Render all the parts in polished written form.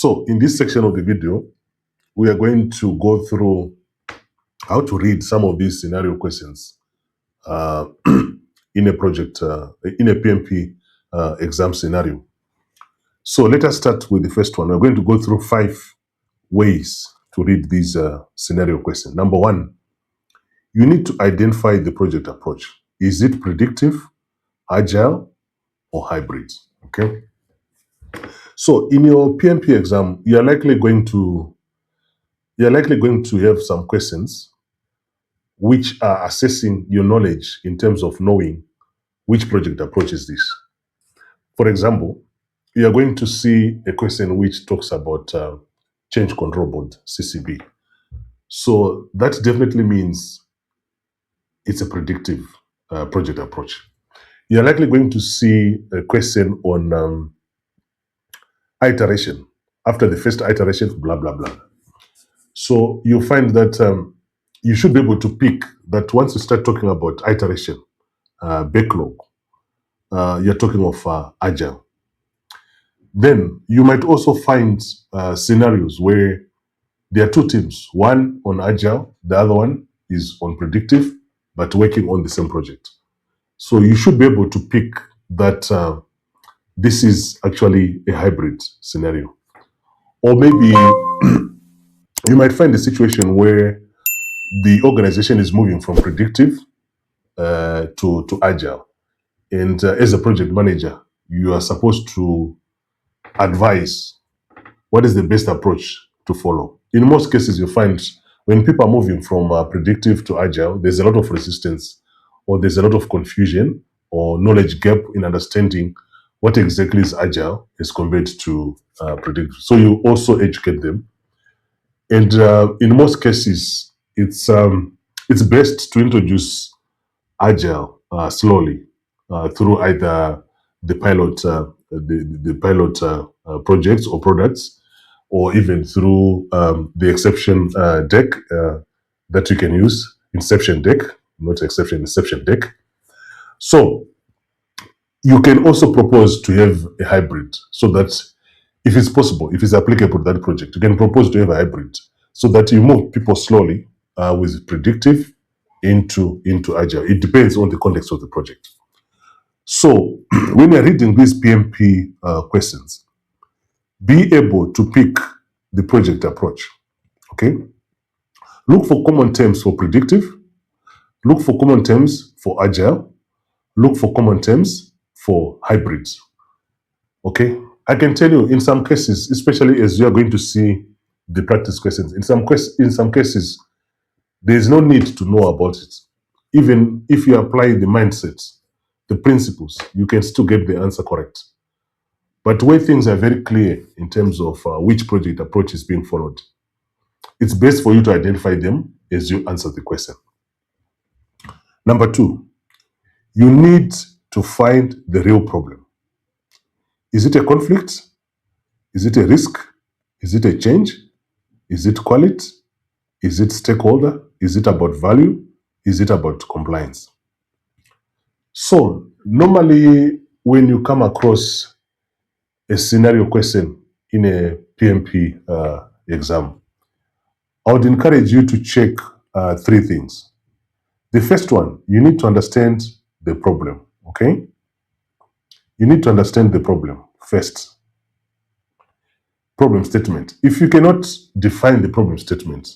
So in this section of the video, we are going to go through how to read some of these scenario questions in a project, in a PMP exam scenario. So let us start with the first one. We're going to go through 5 ways to read these scenario questions. Number 1, you need to identify the project approach. Is it predictive, agile, or hybrid? Okay. So in your PMP exam, you're likely going to have some questions which are assessing your knowledge in terms of knowing which project approach is this. For example, you are going to see a question which talks about change control board, CCB. So that definitely means it's a predictive project approach. You're likely going to see a question on iteration. After the first iteration, blah, blah, blah. So you find that you should be able to pick that once you start talking about iteration, backlog, you're talking of agile. Then you might also find scenarios where there are 2 teams, one on agile, the other one is on predictive, but working on the same project. So you should be able to pick that this is actually a hybrid scenario. Or maybe you might find a situation where the organization is moving from predictive to agile. And as a project manager, you are supposed to advise what is the best approach to follow. In most cases, you find when people are moving from predictive to agile, there's a lot of resistance, or there's a lot of confusion or knowledge gap in understanding what exactly is agile as compared to predictive. So you also educate them. And in most cases, it's best to introduce agile slowly through either the pilot projects or products, or even through the exception deck that you can use, inception deck, not exception, inception deck. So you can also propose to have a hybrid, so that if it's possible, if it's applicable to that project, you can propose to have a hybrid, so that you move people slowly with predictive into agile. It depends on the context of the project. So when you're reading these PMP questions, be able to pick the project approach. Okay. Look for common terms for predictive. Look for common terms for agile. Look for common terms for hybrids. Okay. I can tell you in some cases, especially as you are going to see the practice questions, in some cases, there is no need to know about it. Even if you apply the mindset, the principles, you can still get the answer correct. But where things are very clear in terms of which project approach is being followed, it's best for you to identify them as you answer the question. Number 2, you need to find the real problem. Is it a conflict? Is it a risk? Is it a change? Is it quality? Is it stakeholder? Is it about value? Is it about compliance? So normally when you come across a scenario question in a PMP exam, I would encourage you to check 3 things. The first one, you need to understand the problem, okay? You need to understand the problem first. Problem statement. If you cannot define the problem statement,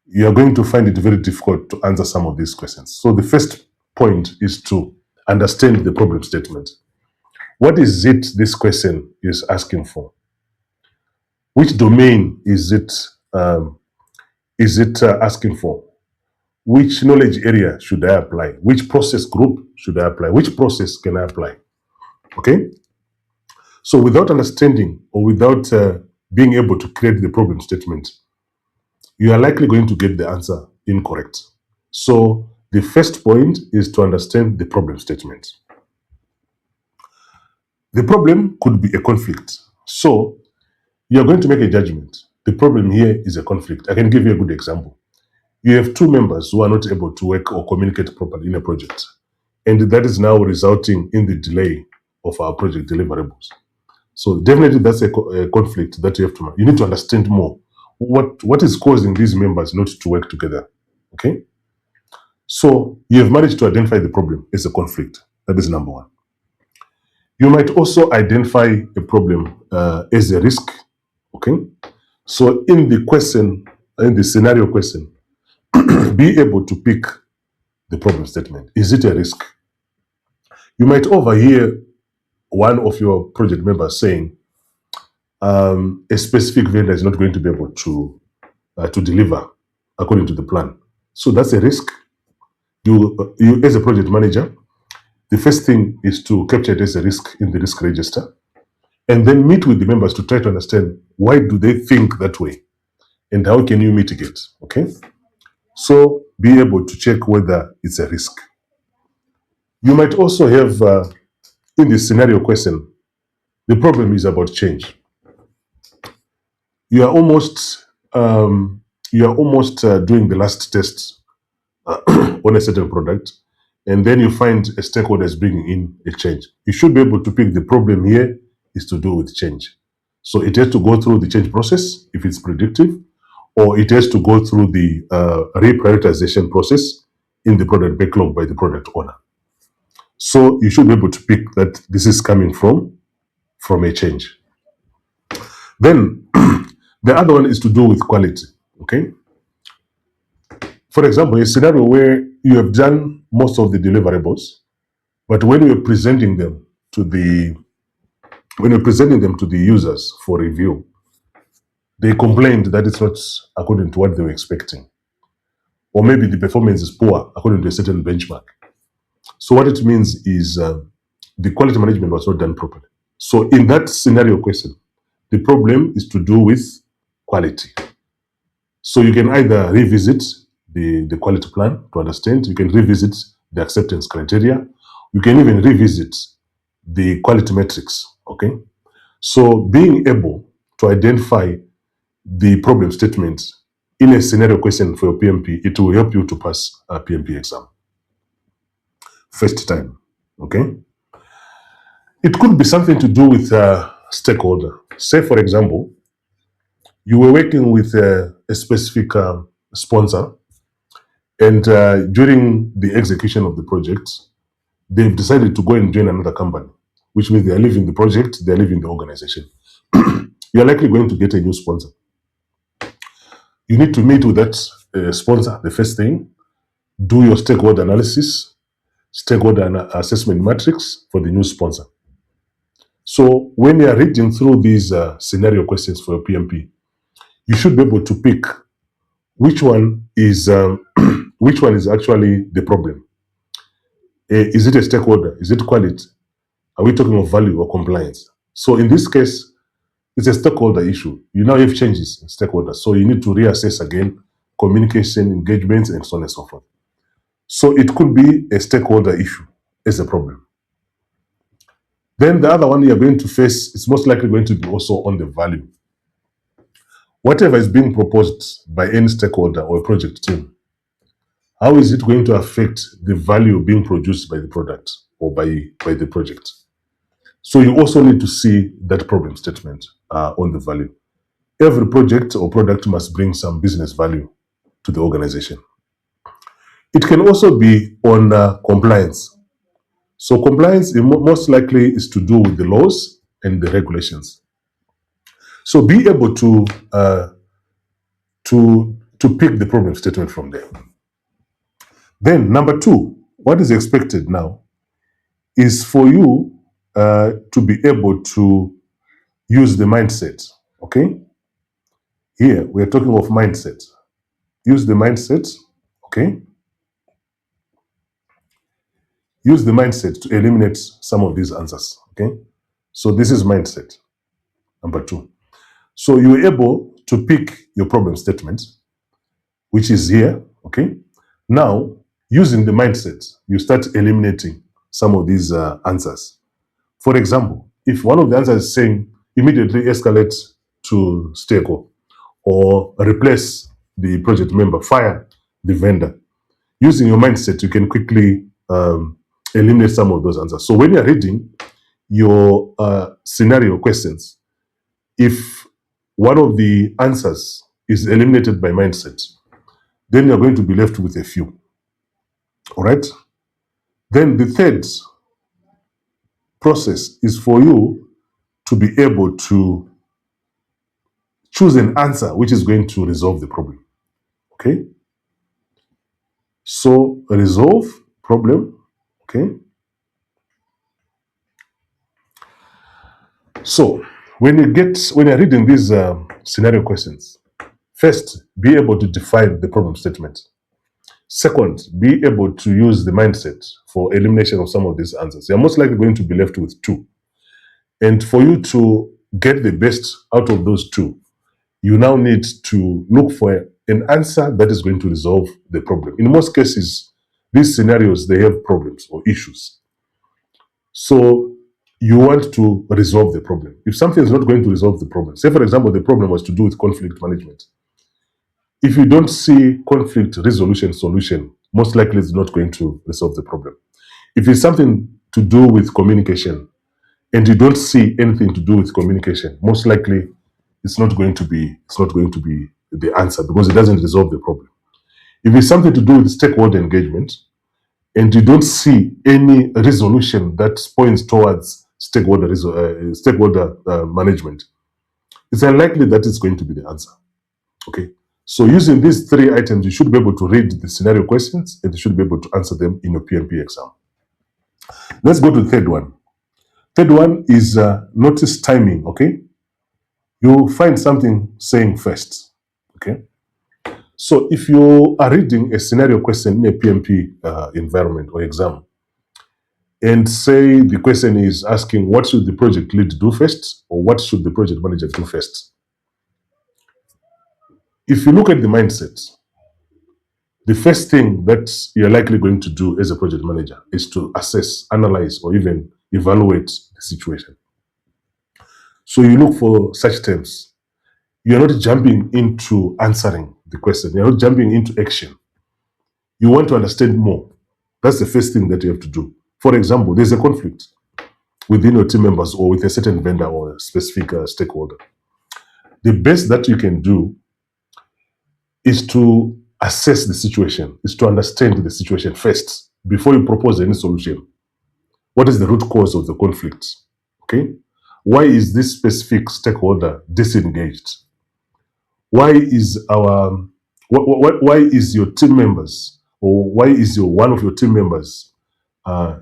you are going to find it very difficult to answer some of these questions. So the first point is to understand the problem statement. What is it this question is asking for? Which domain is it asking for? Which knowledge area should I apply? Which process group should I apply? Which process can I apply? Okay? So without understanding, or without being able to create the problem statement, you are likely going to get the answer incorrect. So the first point is to understand the problem statement. The problem could be a conflict. So you are going to make a judgment. The problem here is a conflict. I can give you a good example. You have 2 members who are not able to work or communicate properly in a project, and that is now resulting in the delay of our project deliverables. So definitely that's a conflict that you need to understand more. What is causing these members not to work together? Okay. So you have managed to identify the problem as a conflict. That is number one. You might also identify a problem as a risk. Okay. So in the scenario question, be able to pick the problem statement. Is it a risk? You might overhear one of your project members saying, a specific vendor is not going to be able to deliver according to the plan. So that's a risk. You as a project manager, the first thing is to capture it as a risk in the risk register, and then meet with the members to try to understand why do they think that way, and how can you mitigate. Okay, so be able to check whether it's a risk. You might also have in this scenario question, the problem is about change. You are almost doing the last test on a certain product, and then you find a stakeholder is bringing in a change. You should be able to pick the problem here is to do with change. So it has to go through the change process if it's predictive, or it has to go through the reprioritization process in the product backlog by the product owner. So you should be able to pick that this is coming from a change. Then the other one is to do with quality. Okay. For example, a scenario where you have done most of the deliverables, but when you're presenting them to the users for review, they complained that it's not according to what they were expecting, or maybe the performance is poor according to a certain benchmark. So what it means is the quality management was not done properly. So in that scenario question, the problem is to do with quality. So you can either revisit the quality plan to understand, you can revisit the acceptance criteria, you can even revisit the quality metrics. Okay. So being able to identify the problem statements in a scenario question for your PMP, it will help you to pass a PMP exam first time. Okay. It could be something to do with a stakeholder. Say, for example, you were working with a specific sponsor, and during the execution of the project, they've decided to go and join another company, which means they are leaving the project, they are leaving the organization. You're likely going to get a new sponsor. You need to meet with that sponsor, the first thing, do your stakeholder analysis, stakeholder assessment matrix for the new sponsor. So when you are reading through these scenario questions for your PMP, you should be able to pick which one is which one is actually the problem. Is it a stakeholder? Is it quality? Are we talking of value or compliance? So in this case, it's a stakeholder issue. You now have changes in stakeholders. So you need to reassess again communication, engagements, and so on and so forth. So it could be a stakeholder issue as a problem. Then the other one you're going to face is most likely going to be also on the value. Whatever is being proposed by any stakeholder or project team, how is it going to affect the value being produced by the product or by the project? So you also need to see that problem statement on the value. Every project or product must bring some business value to the organization. It can also be on compliance. So compliance most likely is to do with the laws and the regulations. So be able to pick the problem statement from there. Then number two, what is expected now is for you to be able to use the mindset. Okay. Here we're talking of mindset. Use the mindset. Okay. Use the mindset to eliminate some of these answers. Okay. So this is mindset. Number two. So you're able to pick your problem statement, which is here. Okay. Now, using the mindset, you start eliminating some of these answers. For example, if one of the answers is saying immediately escalate to stakeholder or replace the project member, fire the vendor, using your mindset, you can quickly eliminate some of those answers. So when you're reading, your scenario questions, if one of the answers is eliminated by mindset, then you're going to be left with a few. All right? Then the third process is for you to be able to choose an answer which is going to resolve the problem. Okay? So resolve problem. Okay? So when you're reading these scenario questions, first, be able to define the problem statement. Second, be able to use the mindset for elimination of some of these answers. You're most likely going to be left with two. And for you to get the best out of those two, you now need to look for an answer that is going to resolve the problem. In most cases, these scenarios, they have problems or issues. So you want to resolve the problem. If something is not going to resolve the problem, say for example, the problem was to do with conflict management. If you don't see conflict resolution solution, most likely it's not going to resolve the problem. If it's something to do with communication and you don't see anything to do with communication, most likely it's not going to be the answer because it doesn't resolve the problem. If it's something to do with stakeholder engagement and you don't see any resolution that points towards stakeholder management, it's unlikely that it's going to be the answer. Okay. So using these three items, you should be able to read the scenario questions and you should be able to answer them in your PMP exam. Let's go to the third one. Third one is notice timing. Okay. You'll find something saying first. Okay. So if you are reading a scenario question in a PMP environment or exam, and say the question is asking what should the project lead do first or what should the project manager do first? If you look at the mindset, the first thing that you're likely going to do as a project manager is to assess, analyze, or even evaluate the situation. So you look for such terms. You're not jumping into answering the question. You're not jumping into action. You want to understand more. That's the first thing that you have to do. For example, there's a conflict within your team members or with a certain vendor or a specific stakeholder. The best that you can do is to assess the situation, is to understand the situation first before you propose any solution. What is the root cause of the conflict? Okay? Why is this specific stakeholder disengaged? Why is your team members or why is one of your team members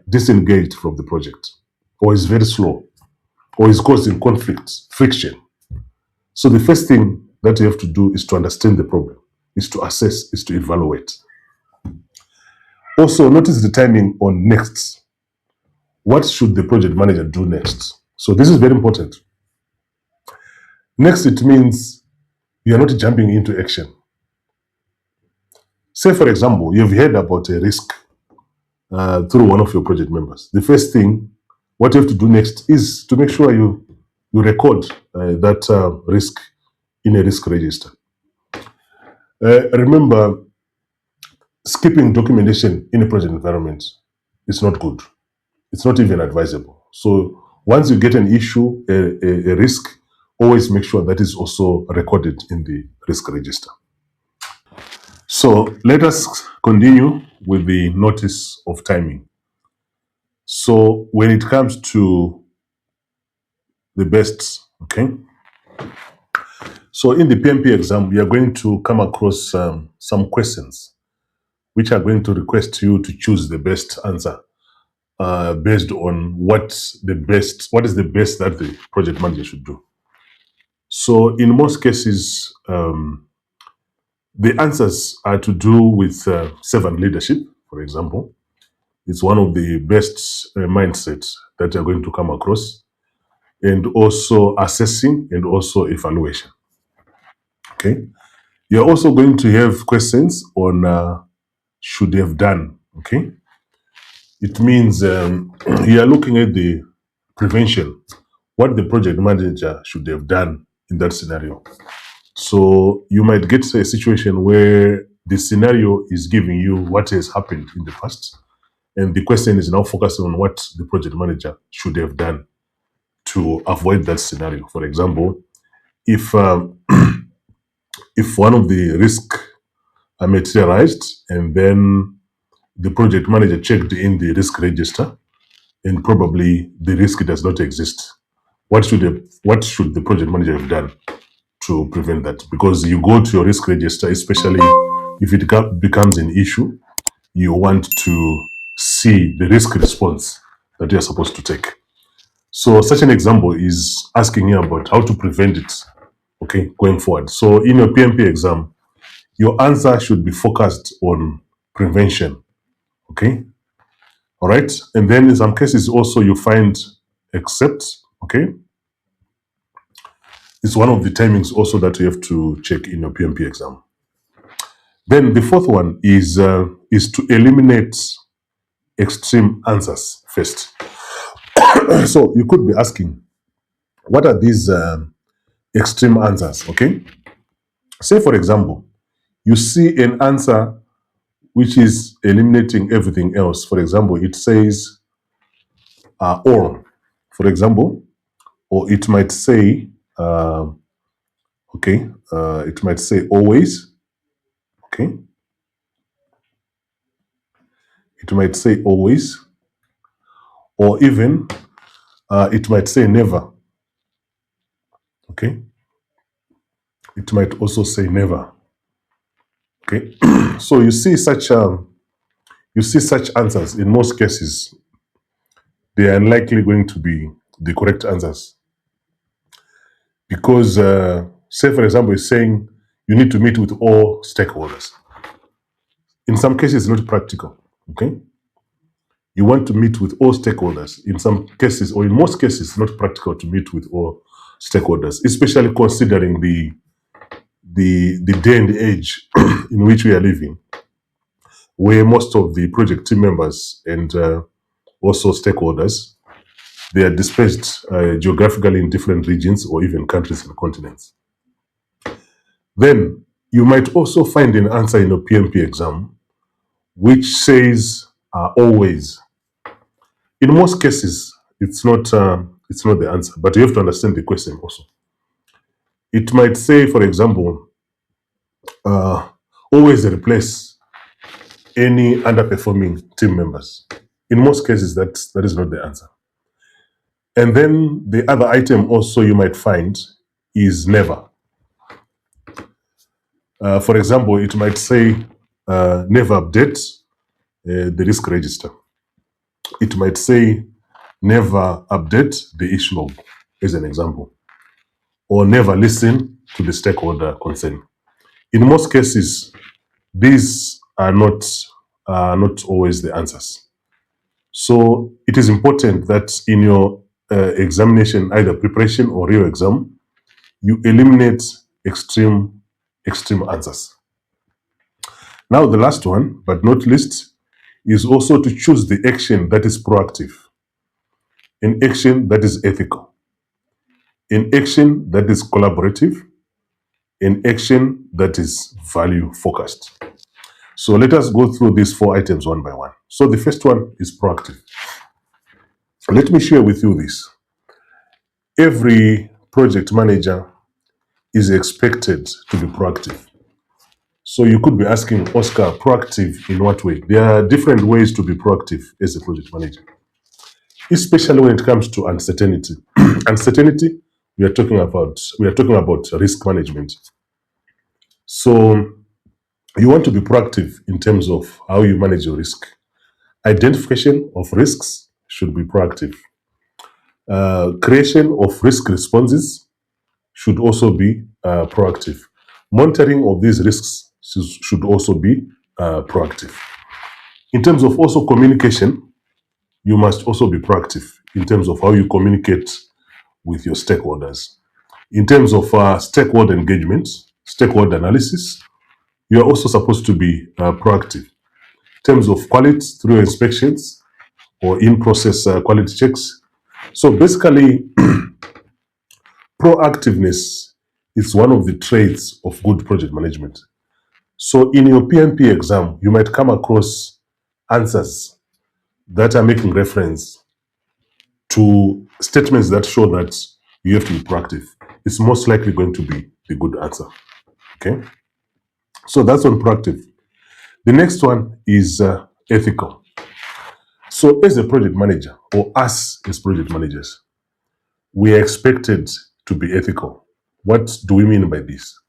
disengaged from the project, or is very slow, or is causing conflict, friction? So the first thing that you have to do is to understand the problem, is to assess, is to evaluate. Also, notice the timing on next. What should the project manager do next? So this is very important. Next, it means you are not jumping into action. Say, for example, you've heard about a risk through one of your project members. The first thing, what you have to do next is to make sure you record that risk in a risk register. Remember, skipping documentation in a project environment is not good. It's not even advisable. So once you get an issue, a risk, always make sure that is also recorded in the risk register. So let us continue with the notice of timing. So when it comes to the best, okay? So in the PMP exam, we are going to come across some questions which are going to request you to choose the best answer based on what is the best that the project manager should do. So in most cases, the answers are to do with servant leadership, for example. It's one of the best mindsets that you're going to come across, and also assessing and also evaluation. Okay. You're also going to have questions on should have done. Okay. It means you are looking at the prevention, what the project manager should have done in that scenario. So you might get a situation where the scenario is giving you what has happened in the past, and the question is now focusing on what the project manager should have done to avoid that scenario. For example, if if one of the risk are materialized and then the project manager checked in the risk register and probably the risk does not exist, what should the project manager have done to prevent that? Because you go to your risk register, especially if it becomes an issue, you want to see the risk response that you are supposed to take. So such an example is asking you about how to prevent it, okay, going forward. So in your PMP exam, your answer should be focused on prevention, okay? All right. And then in some cases also you find except, okay? It's one of the timings also that you have to check in your PMP exam. Then the fourth one is to eliminate extreme answers first. So you could be asking, what are these extreme answers, okay? Say, for example, you see an answer which is eliminating everything else. For example, it says or, for example, or it might say, it might say always, okay? It might say always, or even it might say never, okay? It might also say never, okay? So you see such answers. In most cases, they are unlikely going to be the correct answers because, say for example, it's saying you need to meet with all stakeholders. In some cases, it's not practical, okay? You want to meet with all stakeholders. In some cases, or in most cases, it's not practical to meet with all stakeholders, especially considering the day and age in which we are living, where most of the project team members and also stakeholders, they are dispersed geographically in different regions or even countries and continents. Then you might also find an answer in a PMP exam which says always. In most cases, it's not the answer, but you have to understand the question also. It might say, for example, always replace any underperforming team members. In most cases, that is not the answer. And then the other item also you might find is never. For example, it might say never update the risk register. It might say never update the issue log, as an example, or never listen to the stakeholder concern. In most cases, these are not always the answers. So it is important that in your examination, either preparation or real exam, you eliminate extreme answers. Now the last one, but not least, is also to choose the action that is proactive, an action that is ethical, an action that is collaborative, an action that is value focused. So let us go through these 4 items one by one. So the first one is proactive. Let me share with you this. Every project manager is expected to be proactive. So you could be asking, Oscar, proactive in what way? There are different ways to be proactive as a project manager, especially when it comes to uncertainty. Uncertainty, we are talking about risk management. So you want to be proactive in terms of how you manage your risk. Identification of risks should be proactive. Creation of risk responses should also be proactive. Monitoring of these risks should also be proactive. In terms of also communication, you must also be proactive in terms of how you communicate with your stakeholders. In terms of stakeholder engagement, stakeholder analysis, you are also supposed to be proactive. In terms of quality through inspections or in-process quality checks. So basically, proactiveness is one of the traits of good project management. So in your PMP exam, you might come across answers that are making reference to statements that show that you have to be proactive, it's most likely going to be the good answer. Okay, so that's on proactive. The next one is ethical. So as a project manager, or us as project managers, we are expected to be ethical. What do we mean by this?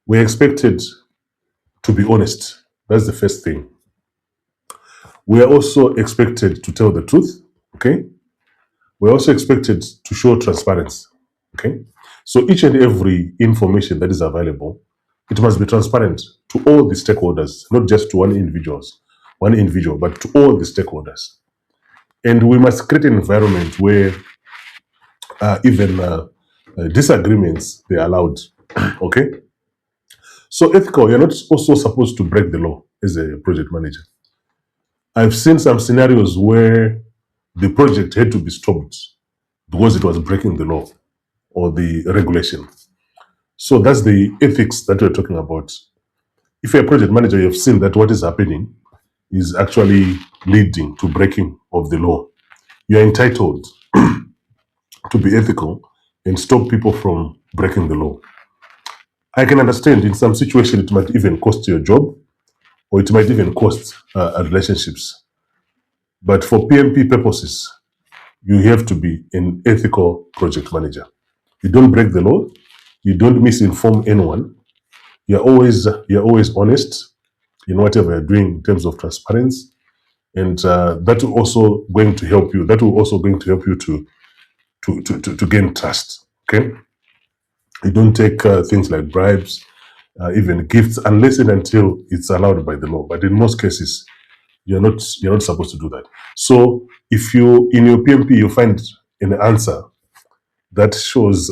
We're expected to be honest. That's the first thing. We are also expected to tell the truth. Okay. We're also expected to show transparency. Okay. So each and every information that is available, it must be transparent to all the stakeholders, not just to one individual, but to all the stakeholders. And we must create an environment where even disagreements they're allowed. Okay. So ethical, you're not also supposed to break the law as a project manager. I've seen some scenarios where the project had to be stopped because it was breaking the law or the regulation. So that's the ethics that we're talking about. If you're a project manager, you've seen that what is happening is actually leading to breaking of the law. You're entitled to be ethical and stop people from breaking the law. I can understand in some situations it might even cost you a job, or it might even cost relationships. But for PMP purposes, you have to be an ethical project manager. You don't break the law. You don't misinform anyone. You're always honest in whatever you're doing in terms of transparency, and that will also going to help you. That will also going to help you to gain trust. Okay, you don't take things like bribes, even gifts, unless and until it's allowed by the law. But in most cases, you're not supposed to do that. So if you in your PMP you find an answer that shows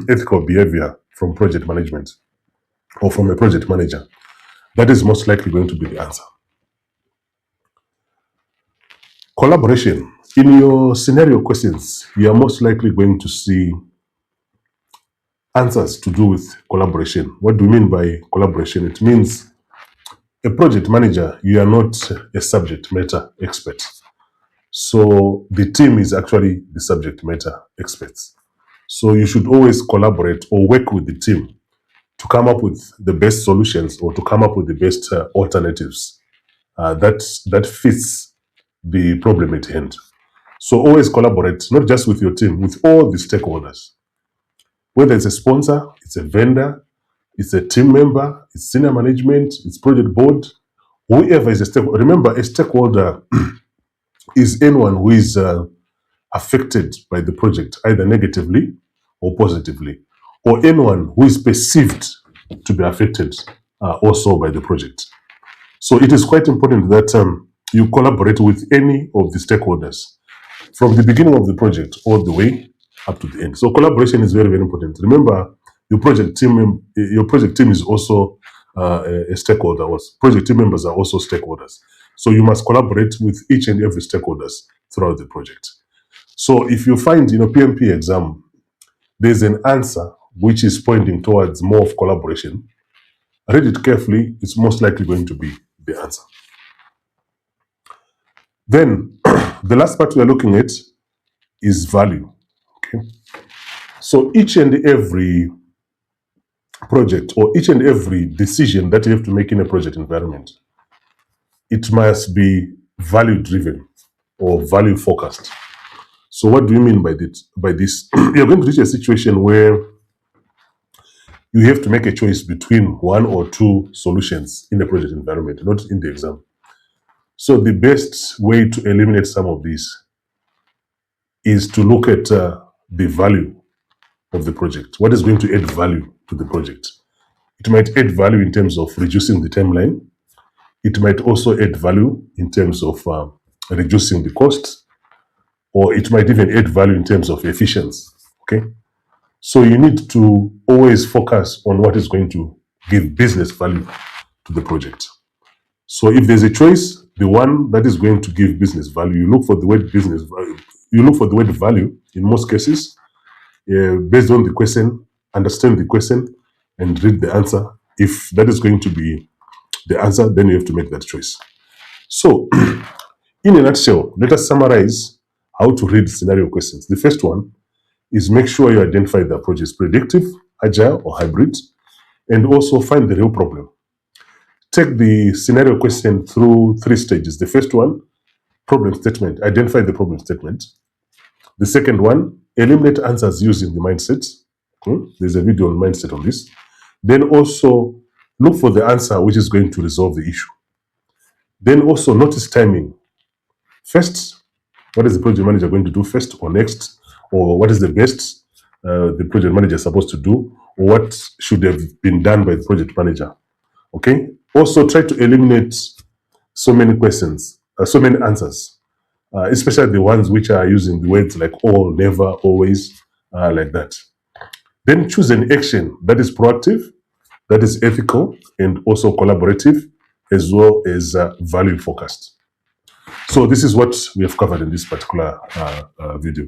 ethical behavior from project management or from a project manager, that is most likely going to be the answer. Collaboration. In your scenario questions, you are most likely going to see answers to do with collaboration. What do we mean by collaboration? It means a project manager, you are not a subject matter expert. So the team is actually the subject matter experts. So you should always collaborate or work with the team to come up with the best solutions or to come up with the best alternatives that fits the problem at hand. So always collaborate, not just with your team, with all the stakeholders. Whether it's a sponsor, it's a vendor, it's a team member, it's senior management, it's project board, whoever is a stakeholder. Remember, a stakeholder is anyone who is affected by the project, either negatively or positively, or anyone who is perceived to be affected also by the project. So it is quite important that you collaborate with any of the stakeholders from the beginning of the project all the way up to the end. So collaboration is very, very important. Remember, your project team is also a stakeholder. Project team members are also stakeholders. So you must collaborate with each and every stakeholders throughout the project. So if you find in a PMP exam, there's an answer which is pointing towards more of collaboration, read it carefully. It's most likely going to be the answer. Then the last part we are looking at is value. Okay. So each and every project or each and every decision that you have to make in a project environment, it must be value driven or value focused. So what do you mean by this? You're going to reach a situation where you have to make a choice between one or two solutions in a project environment, not in the exam. So the best way to eliminate some of these is to look at the value of the project. What is going to add value to the project? It might add value in terms of reducing the timeline. It might also add value in terms of reducing the cost, or it might even add value in terms of efficiency. Okay, so you need to always focus on what is going to give business value to the project. So if there's a choice, the one that is going to give business value, you look for the word business value. You look for the word value in most cases, based on the question, understand the question, and read the answer. If that is going to be the answer, then you have to make that choice. So, in a nutshell, let us summarize how to read scenario questions. The first one is make sure you identify the approach is predictive, agile, or hybrid, and also find the real problem. Take the scenario question through 3 stages. The first one, problem statement. Identify the problem statement. The second one, eliminate answers using the mindset. There's a video on mindset on this. Then also look for the answer which is going to resolve the issue. Then also notice timing. First, what is the project manager going to do first or next? Or what is the best the project manager is supposed to do? Or what should have been done by the project manager? Okay. Also try to eliminate so many questions, so many answers, especially the ones which are using the words like all, never, always, like that. Then choose an action that is proactive, that is ethical, and also collaborative, as well as value focused. So this is what we have covered in this particular video.